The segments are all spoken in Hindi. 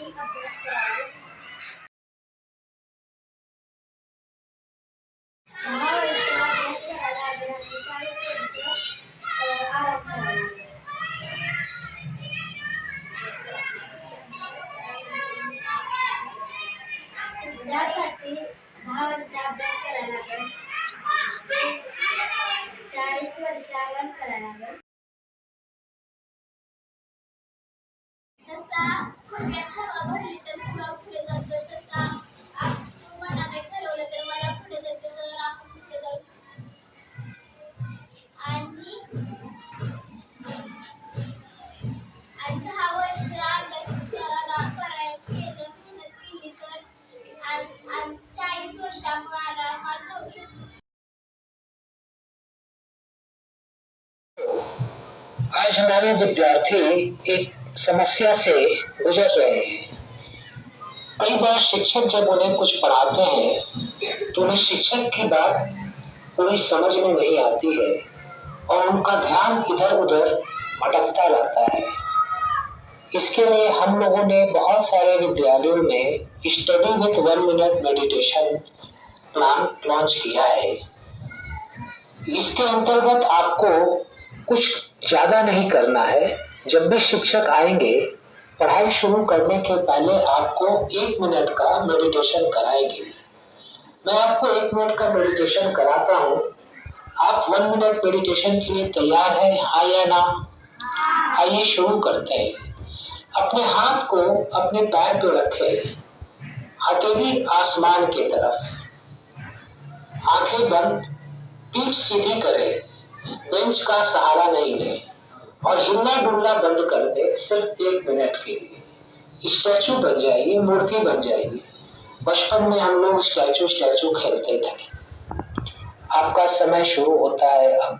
त्यासाठी अभ्यास करावा। 10 वर्ष अभ्यास करायला लागेल आणि 40 वर्ष आराम करायला लागेल। त्यासाठी 10 वर्ष अभ्यास करायला लागेल, 40 वर्ष आराम करायला लागेल। जसा खोक्यात हवा भरली तर फुगा पुढे जातो, तसा आपण मनाने ठरवलं तर मला पुढे जायचं, तर आपण पुढे जाऊ शकतो। आणि 10 वर्ष अभ्यास केलं, मेहनत केली तर आणि 40 वर्ष आपण आरामात राहू शकतो। आज हमारे विद्यार्थी एक समस्या से गुजर रहे हैं। कई बार शिक्षक जब उन्हें कुछ पढ़ाते हैं तो उन्हें शिक्षक की बात पूरी समझ में नहीं आती है और उनका ध्यान इधर उधर भटकता रहता है। इसके लिए हम लोगों ने बहुत सारे विद्यालयों में study with 1 minute meditation plan launch किया है। इसके अंतर्गत आपको कुछ ज्यादा नहीं करना है। जब भी शिक्षक आएंगे पढ़ाई शुरू करने के पहले आपको 1 मिनट का मेडिटेशन कराएंगे। मैं आपको 1 मिनट का मेडिटेशन कराता हूँ। आप 1 मिनट मेडिटेशन के लिए तैयार हैं, हाँ या ना? आइए शुरू करते हैं। अपने हाथ को अपने पैर पे रखें, हथेली आसमान की तरफ, आंखें बंद, पीठ सीधी करें, बेंच का सहारा नहीं लें और हिलना डुलना बंद कर दे। सिर्फ 1 मिनट के लिए स्टैचू बन जाइए, मूर्ति बन जाइए। बचपन में हम लोग स्टैचू खेलते थे। आपका समय शुरू होता है अब।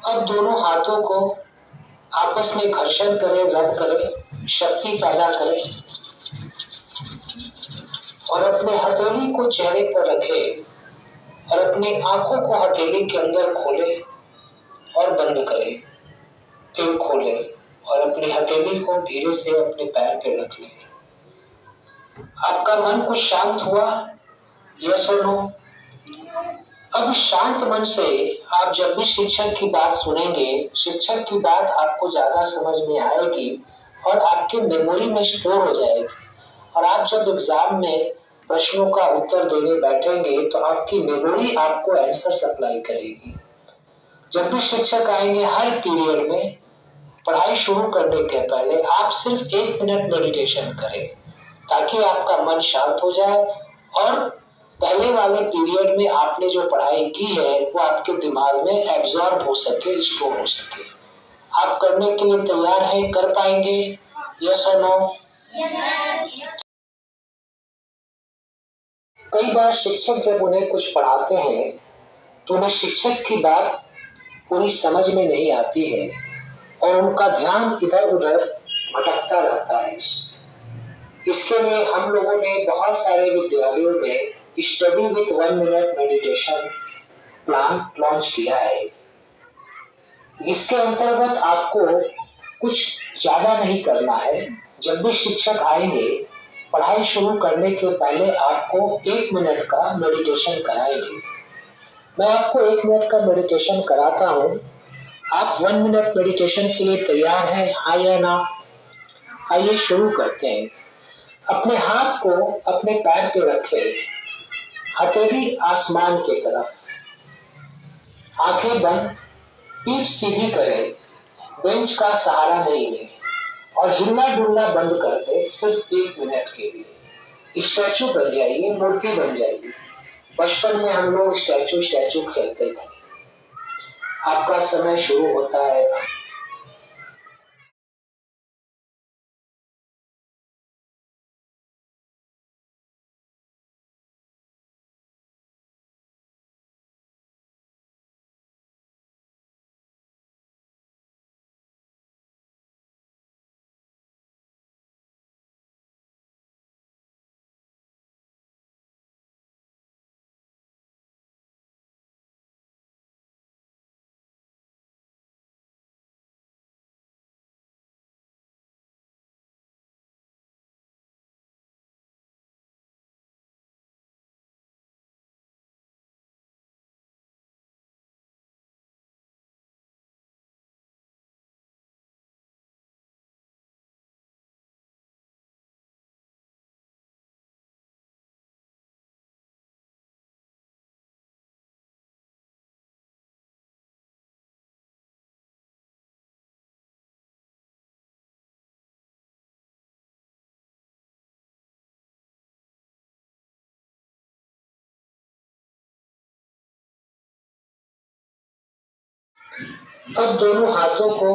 अब दोनों हाथों को आपस में घर्षण करें, रब करें, शक्ति पैदा करें और अपने हथेली को चेहरे पर रखें और अपनी आंखों को हथेली के अंदर खोलें और बंद करें, फिर खोलें और अपनी हथेली को धीरे से अपने पैर पे रख लें। आपका मन कुछ शांत हुआ? यस और नो? अब शांत मन से आप जब भी शिक्षक की बात सुनेंगे, शिक्षक की बात आपको ज्यादा समझ में आएगी और आपके मेमोरी में स्टोर हो जाएगी। और आप जब एग्जाम में प्रश्नों का उत्तर देने बैठेंगे तो आपकी मेमोरी आपको आंसर सप्लाई करेगी। जब भी शिक्षक आएंगे हर पीरियड में पढ़ाई शुरू करने के पहले आप सिर्फ 1 मिनट मेडिटेशन करें ताकि आपका मन शांत हो जाए और पहले वाले पीरियड में आपने जो पढ़ाई की है वो आपके दिमाग में एब्जॉर्ब हो सके, स्टोर हो सके। आप करने के लिए तैयार हैं? कर पाएंगे? यस और नो? कई बार शिक्षक जब उन्हें कुछ पढ़ाते हैं तो उन्हें शिक्षक की बात पूरी समझ में नहीं आती है और उनका ध्यान इधर उधर भटकता रहता है। इसके लिए हम लोगों ने बहुत सारे विद्यालयों में study with 1 minute meditation plan launch किया है। इसके अंतर्गत आपको कुछ ज्यादा नहीं करना है। जब भी शिक्षक आएंगे पढ़ाई शुरू करने के पहले आपको 1 मिनट का मेडिटेशन कराएंगे। मैं आपको 1 मिनट का मेडिटेशन कराता हूँ। आप 1 मिनट मेडिटेशन के लिए तैयार हैं, हाँ या ना? आइए शुरू करते हैं। अपने हाथ को अपने पैर पे रखें, हथेली आसमान की तरफ, आंखें बंद, पीठ सीधी करें, बेंच का सहारा नहीं लें और हिलना डुलना बंद कर दें सिर्फ 1 मिनट के लिए। स्टैचू बन जाइए, मूर्ति बन जाइए। बचपन में हम लोग स्टैचू स्टैचू खेलते थे। आपका समय शुरू होता है। अब दोनों हाथों को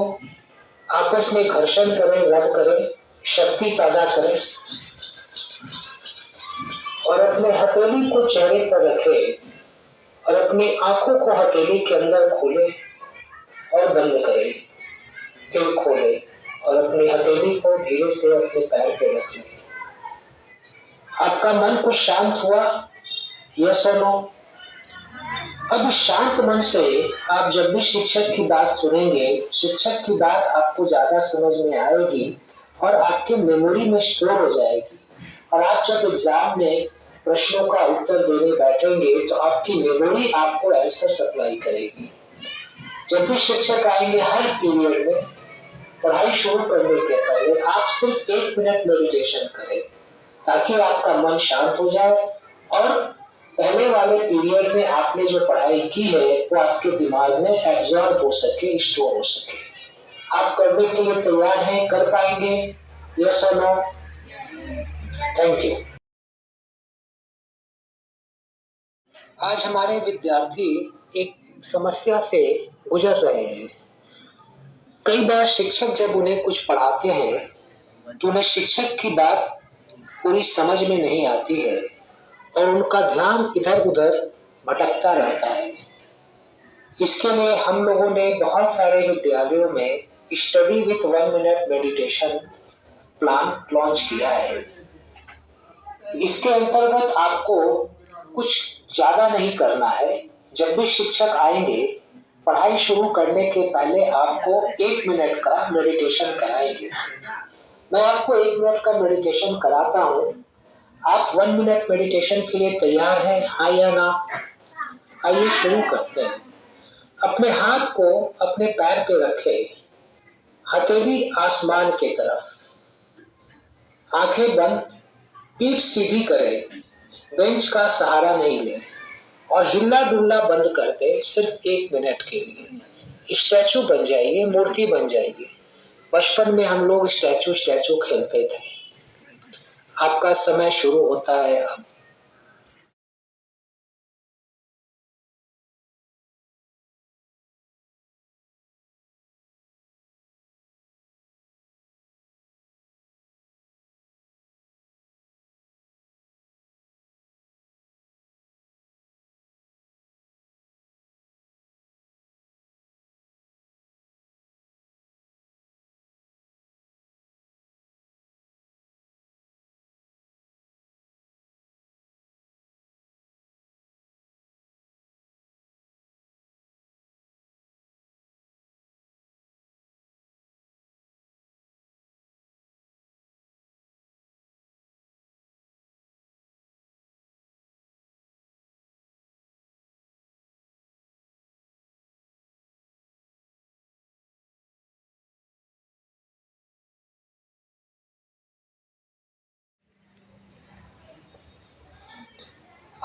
आपस में घर्षण करें, रब करें, शक्ति पैदा करें और अपने हथेली को चेहरे पर रखें और अपनी आंखों को हथेली के अंदर खोलें और बंद करें, फिर खोलें और अपनी हथेली को धीरे से अपने पैर पे रखें। आपका मन कुछ शांत हुआ? यस और नो? अब शांत मन से आप जब भी शिक्षक की बात सुनेंगे, शिक्षक की बात आपको ज्यादा समझ में आएगी और आपके मेमोरी में स्टोर हो जाएगी। और आप जब एग्जाम में प्रश्नों का उत्तर देने बैठेंगे तो आपकी मेमोरी आपको आंसर सप्लाई करेगी। जब भी शिक्षक आएंगे हर पीरियड में, पढ़ाई शुरू करने के पहले आप सिर्फ 1 मिनट मेडिटेशन करें ताकि आपका मन शांत हो जाए और पहले वाले पीरियड में आपने जो पढ़ाई की है वो आपके दिमाग में एब्जॉर्ब हो सके, स्टोर हो सके। आप करने के लिए तैयार हैं? कर पाएंगे? यस और नो? Thank you. आज हमारे विद्यार्थी एक समस्या से गुजर रहे हैं। कई बार शिक्षक जब उन्हें कुछ पढ़ाते हैं तो उन्हें शिक्षक की बात पूरी समझ में नहीं आती है और उनका ध्यान इधर उधर भटकता रहता है। इसके लिए हम लोगों ने बहुत सारे विद्यालयों में study with 1 minute meditation plan launch किया है। इसके अंतर्गत आपको कुछ ज्यादा नहीं करना है। जब भी शिक्षक आएंगे पढ़ाई शुरू करने के पहले आपको 1 मिनट का मेडिटेशन कराएंगे। मैं आपको 1 मिनट का मेडिटेशन कराता हूँ। आप 1 मिनट मेडिटेशन के लिए तैयार हैं, हाँ या ना? आइए शुरू करते हैं। अपने हाथ को अपने पैर पे रखें, हथेली आसमान की तरफ, आंखें बंद, पीठ सीधी करें, बेंच का सहारा नहीं लें और हिलना डुलना बंद कर दें सिर्फ 1 मिनट के लिए। स्टैचू बन जाइए, मूर्ति बन जाइए। बचपन में हम लोग स्टैचू स्टैचू खेलते थे। आपका समय शुरू होता है अब।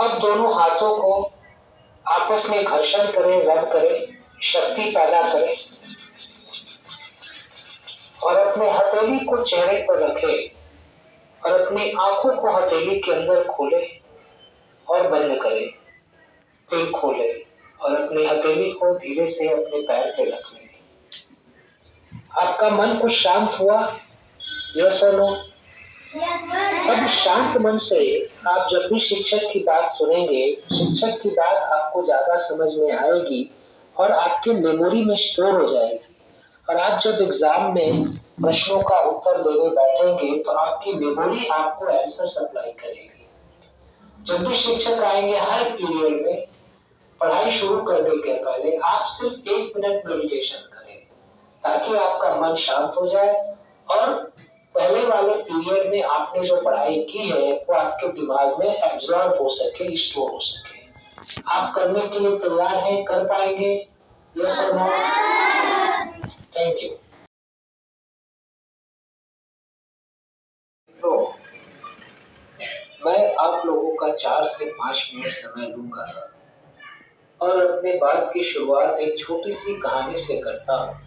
अब दोनों हाथों को आपस में घर्षण करें, रब करें, शक्ति पैदा करें और अपने हथेली को चेहरे पर रखें और अपनी आंखों को हथेली के अंदर खोलें और बंद करें, फिर खोलें और अपनी हथेली को धीरे से अपने पैर पे रख लें। आपका मन कुछ शांत हुआ? यस और नो? अब शांत मन से आप जब भी शिक्षक की बात सुनेंगे, शिक्षक की बात आपको ज्यादा समझ में आएगी और आपके मेमोरी में स्टोर हो जाएगी। और आप जब एग्जाम में प्रश्नों का उत्तर देने बैठेंगे तो आपकी मेमोरी आपको आंसर सप्लाई करेगी। जब भी शिक्षक आएंगे हर पीरियड में पढ़ाई शुरू करने के पहले आप सिर्फ 1 मिनट मेडिटेशन करें ताकि आपका मन शांत हो जाए और पहले वाले पीरियड में आपने जो पढ़ाई की है वो आपके दिमाग में एब्जॉर्ब हो सके, स्टोर हो सके। आप करने के लिए तैयार हैं? कर पाएंगे? यस और नो? Thank you. मित्रों, मैं आप लोगों का 4 से 5 मिनट समय लूंगा और अपने बात की शुरुआत एक छोटी सी कहानी से करता हूँ।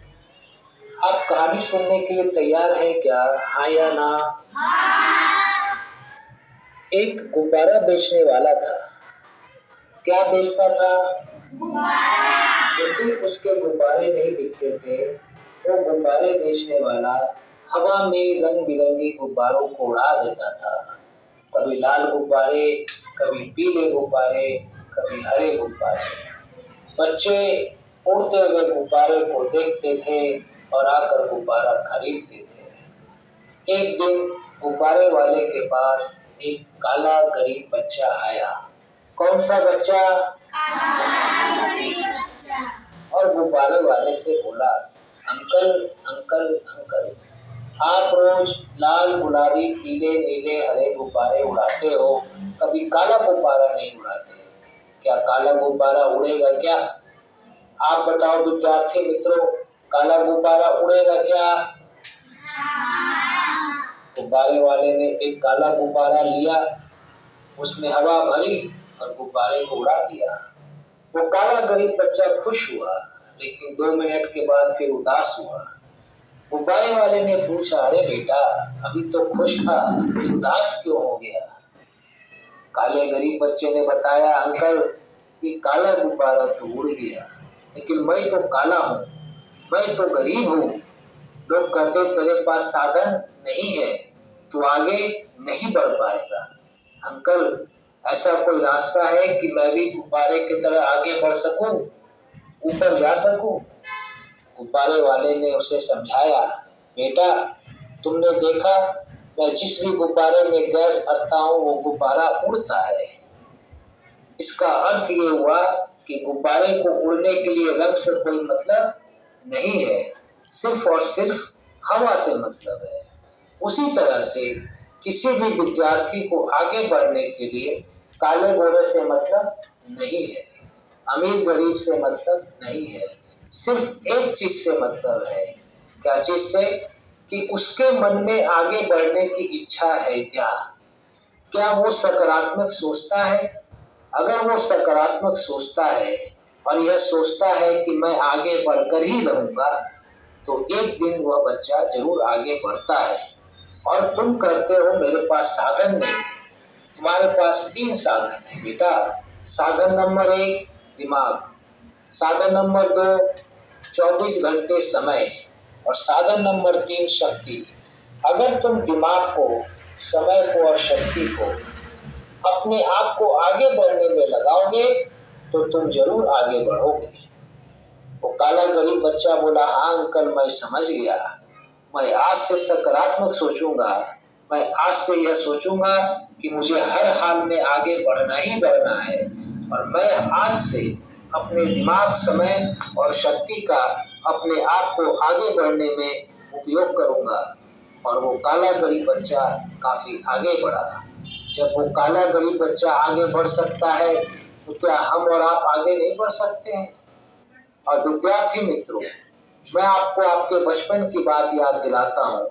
आप कहानी सुनने के लिए तैयार हैं क्या? हाँ या ना? एक गुब्बारा बेचने वाला था। क्या बेचता था? जब भी उसके गुब्बारे नहीं बिकते थे वो गुब्बारे बेचने वाला हवा में रंग बिरंगे गुब्बारों को उड़ा देता था। कभी लाल गुब्बारे, कभी पीले गुब्बारे, कभी हरे गुब्बारे। बच्चे उड़ते हुए गुब्बारे को देखते थे और आकर गुब्बारा खरीदते थे। एक दिन गुब्बारे वाले के पास एक काला गरीब बच्चा आया। कौन सा बच्चा? काला गरीब बच्चा। और गुब्बारे वाले से बोला, अंकल अंकल अंकल, आप रोज लाल गुलाबी पीले नीले हरे गुब्बारे उड़ाते हो, कभी काला गुब्बारा नहीं उड़ाते, क्या काला गुब्बारा उड़ेगा क्या? आप बताओ विद्यार्थी मित्रों, काला गुब्बारा उड़ेगा क्या? गुब्बारे वाले ने एक काला गुब्बारा लिया, उसमें हवा भरी और गुब्बारे को उड़ा दिया। वो काला गरीब बच्चा खुश हुआ, लेकिन 2 मिनट के बाद फिर उदास हुआ। गुब्बारे वाले ने पूछा, अरे बेटा, अभी तो खुश था, उदास क्यों हो गया? काले गरीब बच्चे ने बताया, अंकल ये काला गुब्बारा तो उड़ गया, लेकिन मैं तो काला हूँ, मैं तो गरीब हूँ। लोग कहते तेरे पास साधन नहीं है, तू आगे नहीं बढ़ पाएगा। अंकल, ऐसा कोई रास्ता है कि मैं भी गुब्बारे की तरह आगे बढ़ सकूं, ऊपर जा सकूं? गुब्बारे वाले ने उसे समझाया, बेटा तुमने देखा, मैं जिस भी गुब्बारे में गैस भरता हूँ वो गुब्बारा उड़ता है। इसका अर्थ ये हुआ कि गुब्बारे को उड़ने के लिए रंग से कोई मतलब नहीं है, सिर्फ और सिर्फ हवा से मतलब है। उसी तरह से किसी भी विद्यार्थी को आगे बढ़ने के लिए काले गोरे से मतलब नहीं है, अमीर गरीब से मतलब नहीं है, सिर्फ एक चीज से मतलब है। क्या चीज से? कि उसके मन में आगे बढ़ने की इच्छा है क्या? क्या वो सकारात्मक सोचता है? अगर वो सकारात्मक सोचता है और यह सोचता है कि मैं आगे बढ़कर ही रहूंगा, तो एक दिन वह बच्चा जरूर आगे बढ़ता है। और तुम कहते हो मेरे पास साधन नहीं है। तुम्हारे पास 3 साधन है बेटा। साधन नंबर 1 दिमाग, साधन नंबर 2 24 घंटे समय और साधन नंबर 3 शक्ति। अगर तुम दिमाग को, समय को और शक्ति को अपने आप को आगे बढ़ने में लगाओगे तो तुम जरूर आगे बढ़ोगे। वो काला गरीब बच्चा बोला, हाँ अंकल मैं समझ गया, मैं आज से सकारात्मक सोचूंगा, मैं आज से यह सोचूंगा कि मुझे हर हाल में आगे बढ़ना ही बढ़ना है और मैं आज से अपने दिमाग, समय और शक्ति का अपने आप को आगे बढ़ने में उपयोग करूंगा। और वो काला गरीब बच्चा काफी आगे बढ़ा। जब वो काला गरीब बच्चा आगे बढ़ सकता है तो क्या हम और आप आगे नहीं बढ़ सकते हैं? और विद्यार्थी मित्रों, मैं आपको आपके बचपन की बात याद दिलाता हूँ।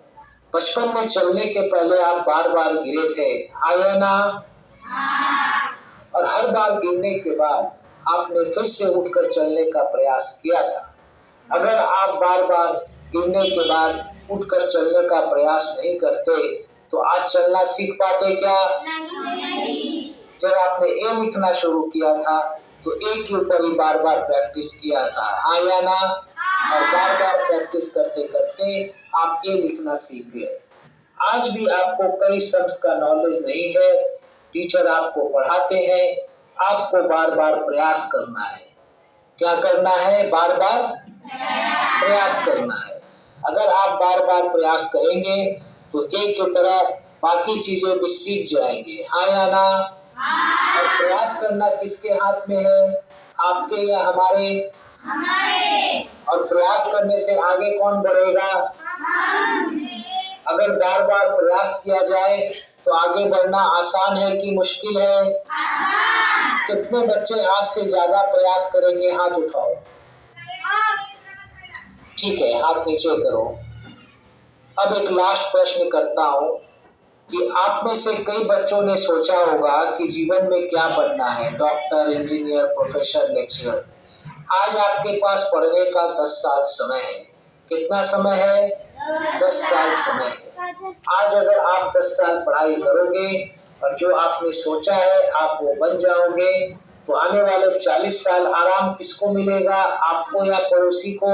बचपन में चलने के पहले आप बार बार गिरे थे, हाँ या ना? और हर बार गिरने के बाद आपने फिर से उठकर चलने का प्रयास किया था। अगर आप बार बार गिरने के बाद उठकर चलने का प्रयास नहीं करते तो आज चलना सीख पाते क्या? नहीं। जब आपने ए लिखना शुरू किया था तो ए के ऊपर ही बार बार प्रैक्टिस किया था, हाँ या ना? और बार बार प्रैक्टिस करते करते आप ए लिखना सीख गए। आज भी आपको कई सम्स का नॉलेज नहीं है, टीचर आपको पढ़ाते हैं, आपको बार बार प्रयास करना है। क्या करना है? बार बार प्रयास करना है। अगर आप बार बार प्रयास करेंगे तो एक की तरह बाकी चीजें भी सीख जाएंगे, हाँ या ना? और प्रयास करना किसके हाथ में है, आपके या हमारे? और प्रयास करने से आगे कौन बढ़ेगा? अगर बार बार प्रयास किया जाए तो आगे बढ़ना आसान है कि मुश्किल है? कितने बच्चे आज से ज्यादा प्रयास करेंगे? हाथ उठाओ। ठीक है, हाथ नीचे करो। अब एक लास्ट प्रश्न करता हूँ कि आप में से कई बच्चों ने सोचा होगा कि जीवन में क्या बनना है, डॉक्टर, इंजीनियर, प्रोफेसर, लेक्चरर। आज आपके पास पढ़ने का 10 साल समय है। कितना समय है? 10 साल समय है। आज अगर आप 10 साल पढ़ाई करोगे और जो आपने सोचा है आप वो बन जाओगे तो आने वाले 40 साल आराम किसको मिलेगा, आपको या पड़ोसी को?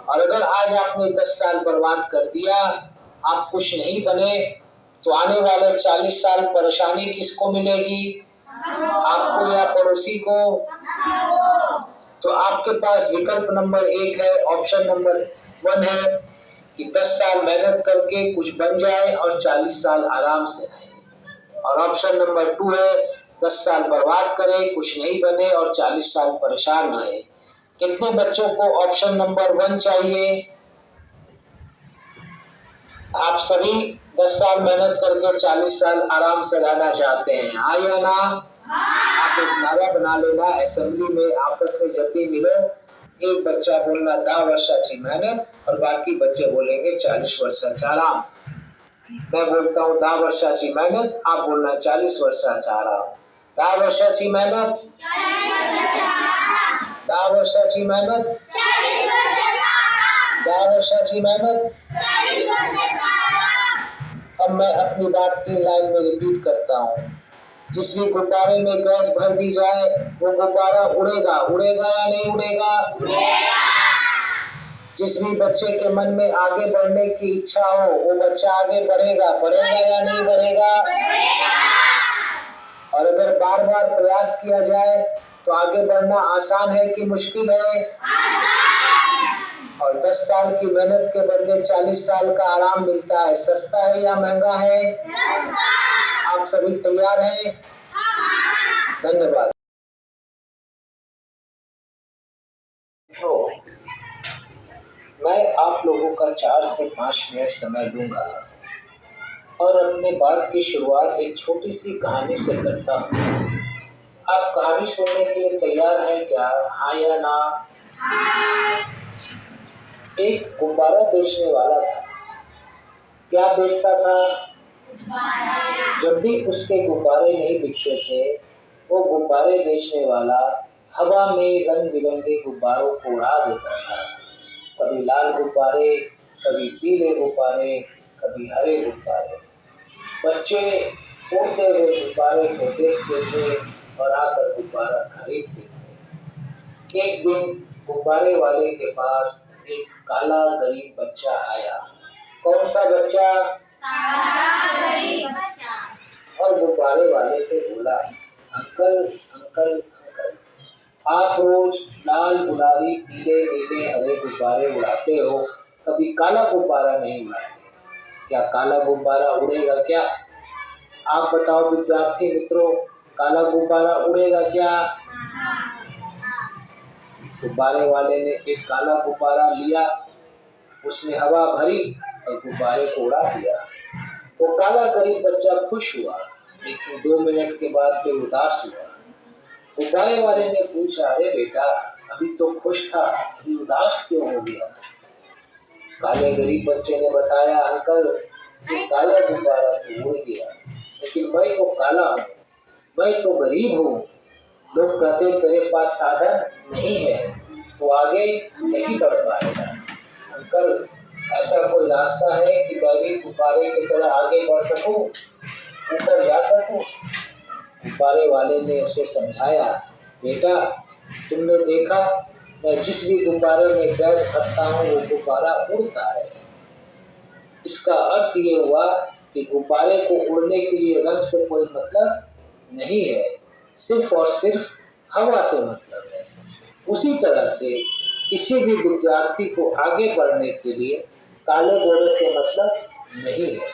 और अगर आज आपने 10 साल बर्बाद कर दिया, आप कुछ नहीं बने, तो आने वाले 40 साल परेशानी किसको मिलेगी, आपको या पड़ोसी को? तो आपके पास विकल्प नंबर 1 है, ऑप्शन नंबर 1 है कि 10 साल मेहनत करके कुछ बन जाए और 40 साल आराम से रहे। और ऑप्शन नंबर 2 है 10 साल बर्बाद करे, कुछ नहीं बने और 40 साल परेशान रहे। कितने बच्चों को ऑप्शन नंबर 1 चाहिए? आप सभी 10 साल मेहनत करके 40 साल आराम से रहना चाहते हैं, हाँ या ना? आप एक नारा बना लेना, असेंबली में आपस में जब भी मिलो एक बच्चा बोलना 10 वर्षाची मेहनत और बाकी बच्चे बोलेंगे 40 वर्षाचा आराम। मैं बोलता हूँ 10 वर्षाची मेहनत, आप बोलना 40 वर्षाचा आराम। 10 वर्षाची मेहनत, 10 वर्षाची मेहनत, 10 वर्षाची मेहनत। अब मैं अपनी बात 3 लाइन में रिपीट करता हूँ। जिस भी गुब्बारे में गैस भर दी जाए वो गुब्बारा उड़ेगा, उड़ेगा या नहीं उड़ेगा? जिस भी बच्चे के मन में आगे बढ़ने की इच्छा हो वो बच्चा आगे बढ़ेगा, बढ़ेगा या नहीं बढ़ेगा? और अगर बार बार प्रयास किया जाए तो आगे बढ़ना आसान है कि मुश्किल है? और 10 साल की मेहनत के बदले 40 साल का आराम मिलता है, सस्ता है या महंगा है? आप सभी तैयार हैं? धन्यवाद। तो मैं आप लोगों का 4 से 5 मिनट समय लूंगा और अपने बात की शुरुआत एक छोटी सी कहानी से करता हूँ। आप कहानी सुनने के लिए तैयार हैं क्या, हाँ या ना? एक गुब्बारा बेचने वाला था। क्या बेचता था? जब भी उसके गुब्बारे नहीं बिकते थे वो गुब्बारे बेचने वाला हवा में रंग बिरंगे गुब्बारों को उड़ा देता था। कभी लाल गुब्बारे, कभी पीले गुब्बारे, कभी हरे गुब्बारे। बच्चे उड़ते हुए गुब्बारे को देखते थे और आकर गुब्बारा खरीदते थे। एक दिन गुब्बारे वाले के पास एक काला गरीब बच्चा आया। कौन सा बच्चा? काला गरीब बच्चा। और गुब्बारे वाले से बोला, अंकल अंकल अंकल, आप रोज लाल, गुलाबी, पीले, नीले, हरे गुब्बारे उड़ाते हो, कभी काला गुब्बारा नहीं उड़ाते। क्या काला गुब्बारा उड़ेगा क्या? आप बताओ विद्यार्थी मित्रों, काला गुब्बारा उड़ेगा क्या? गुब्बारे वाले ने एक काला गुब्बारा लिया, उसमें हवा भरी और गुब्बारे को उड़ा दिया। वो काला गरीब बच्चा खुश हुआ, लेकिन 2 मिनट के बाद फिर उदास हुआ। गुब्बारे वाले ने पूछा, अरे बेटा, अभी तो खुश था, अभी उदास क्यों हो गया? काले गरीब बच्चे ने बताया, अंकल ये काला गुब्बारा तो उड़ गया, लेकिन मैं वो काला हूँ, मैं तो गरीब हूँ, लोग कहते तेरे पास साधन नहीं है तो आगे नहीं बढ़ पाएगा। अंकल, ऐसा कोई रास्ता है कि मैं भी गुब्बारे की तरह आगे बढ़ सकूं, ऊपर जा सकूं? गुब्बारे वाले ने उसे समझाया, बेटा तुमने देखा, मैं जिस भी गुब्बारे में गैस भरता हूँ वो गुब्बारा उड़ता है। इसका अर्थ ये हुआ कि गुब्बारे को उड़ने के लिए रंग से कोई मतलब नहीं है, सिर्फ और सिर्फ हवा से मतलब है। उसी तरह से किसी भी विद्यार्थी को आगे बढ़ने के लिए काले गोरे से मतलब नहीं है,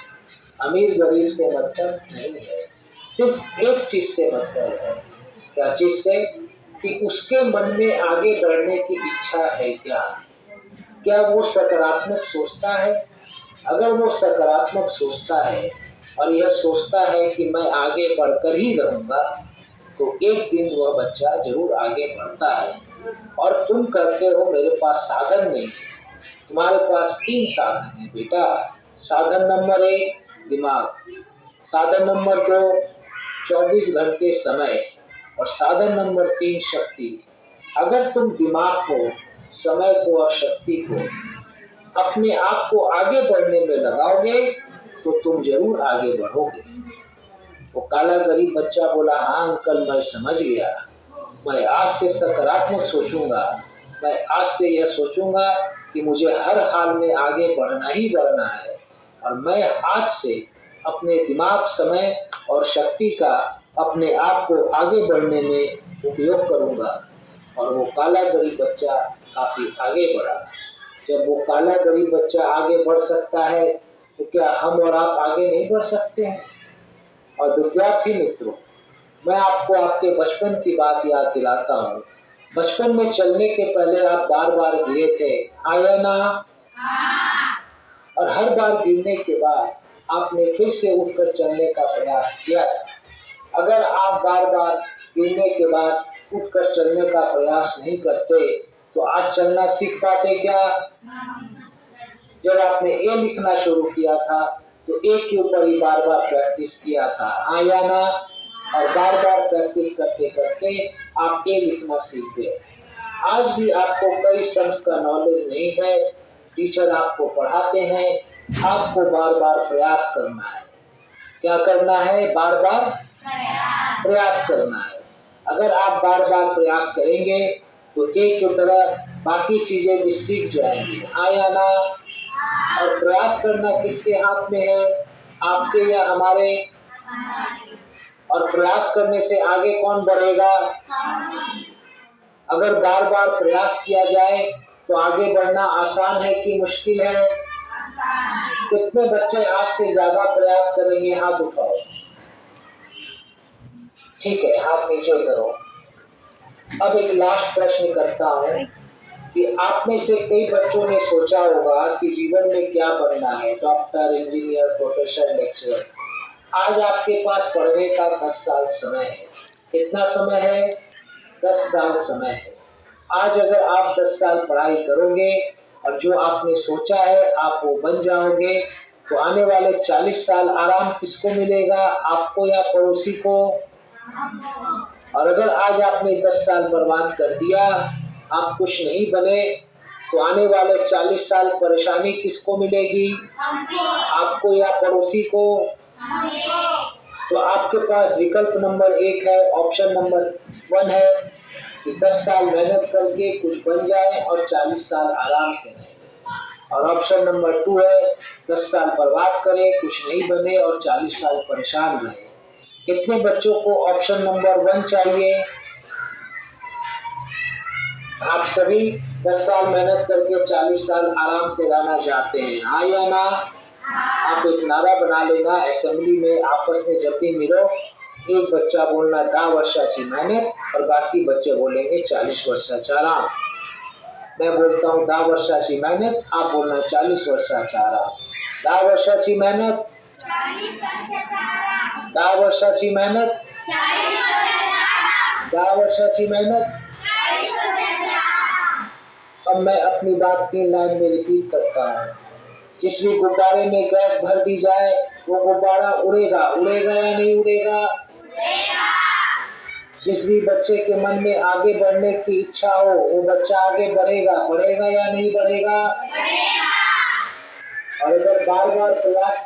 अमीर गरीब से मतलब नहीं है, सिर्फ एक चीज से मतलब है। क्या चीज से? कि उसके मन में आगे बढ़ने की इच्छा है क्या वो सकारात्मक सोचता है? अगर वो सकारात्मक सोचता है और यह सोचता है कि मैं आगे बढ़कर ही रहूंगा, तो एक दिन वह बच्चा जरूर आगे बढ़ता है। और तुम कहते हो मेरे पास साधन नहीं, तुम्हारे पास 3 साधन है बेटा। साधन नंबर 1 दिमाग, साधन नंबर 2 24 घंटे समय, और साधन नंबर 3 शक्ति। अगर तुम दिमाग को, समय को और शक्ति को अपने आप को आगे बढ़ने में लगाओगे तो तुम जरूर आगे बढ़ोगे। वो काला गरीब बच्चा बोला, हाँ अंकल मैं समझ गया, मैं आज से सकारात्मक सोचूंगा, मैं आज से यह सोचूंगा कि मुझे हर हाल में आगे बढ़ना ही बढ़ना है, और मैं आज से अपने दिमाग, समय और शक्ति का अपने आप को आगे बढ़ने में उपयोग करूंगा। और वो काला गरीब बच्चा काफी आगे बढ़ा। जब वो काला गरीब बच्चा आगे बढ़ सकता है तो क्या हम और आप आगे नहीं बढ़ सकते हैं? और विद्यार्थी मित्रों, मैं आपको आपके बचपन की बात याद दिलाता हूँ। बचपन में चलने के पहले आप बार बार गिरे थे, हाँ या ना? और हर बार गिरने के बाद आपने फिर से उठकर चलने का प्रयास किया। अगर आप बार बार गिरने के बाद उठकर चलने का प्रयास नहीं करते तो आज चलना सीख पाते क्या? जब आपने ए लिखना शुरू किया था तो ए के ऊपर ही बार बार प्रैक्टिस किया था, हाँ या ना? और बार बार प्रैक्टिस करते करते आप ए लिखना सीख गए। आज भी आपको कई सम्स का नॉलेज नहीं है, टीचर आपको पढ़ाते हैं, आपको बार बार प्रयास करना है। क्या करना है? बार बार प्रयास करना है। अगर आप बार बार प्रयास करेंगे तो एक की तरह बाकी चीजें भी सीख जाएंगी, हाँ या ना? और प्रयास करना किसके हाथ में है, आपके या हमारे? और प्रयास करने से आगे कौन बढ़ेगा? अगर बार बार प्रयास किया जाए तो आगे बढ़ना आसान है कि मुश्किल है? कितने बच्चे आज से ज्यादा प्रयास करेंगे? हाथ उठाओ। ठीक है, हाथ नीचे करो। अब एक लास्ट प्रश्न करता हूँ कि आप में से कई बच्चों ने सोचा होगा कि जीवन में क्या बनना है, डॉक्टर, इंजीनियर, प्रोफेसर, लेक्चरर। आज आपके पास पढ़ने का 10 साल समय है। कितना समय है? 10 साल समय है। आज अगर आप 10 साल पढ़ाई करोगे और जो आपने सोचा है आप वो बन जाओगे, तो आने वाले 40 साल आराम किसको मिलेगा, आपको या पड़ोसी को? और अगर आज आपने 10 साल बर्बाद कर दिया, आप कुछ नहीं बने, तो आने वाले 40 साल परेशानी किसको मिलेगी, आपको या पड़ोसी को? तो आपके पास विकल्प नंबर 1 है, ऑप्शन नंबर 1 है कि 10 साल मेहनत करके कुछ बन जाए और 40 साल आराम से रहें। और ऑप्शन नंबर 2 है 10 साल बर्बाद करें, कुछ नहीं बने और 40 साल परेशान रहे। कितने बच्चों को ऑप्शन नंबर 1 चाहिए? आप सभी 10 साल मेहनत करके 40 साल आराम से रहना चाहते हैं, हाँ या ना? आप एक नारा बना लेना असेंबली में, आपस में जब भी मिलो, एक बच्चा बोलना 10 वर्षाची मेहनत और बाकी बच्चे बोलेंगे 40 वर्षाचा आराम। मैं बोलता हूँ 10 वर्षाची मेहनत, आप बोलना 40 वर्षाचा आराम। 10 वर्षाची मेहनत, 10 वर्षाची मेहनत, 10 वर्षाची मेहनत। अब मैं अपनी बात 3 लाइन में रिपीट करता हूँ। जिस भी गुब्बारे में गैस भर दी जाए वो गुब्बारा उड़ेगा, उड़ेगा या नहीं उड़ेगा? जिस भी बच्चे के मन में आगे बढ़ने की इच्छा हो वो बच्चा आगे बढ़ेगा या नहीं बढ़ेगा? और अगर बार बार प्रयास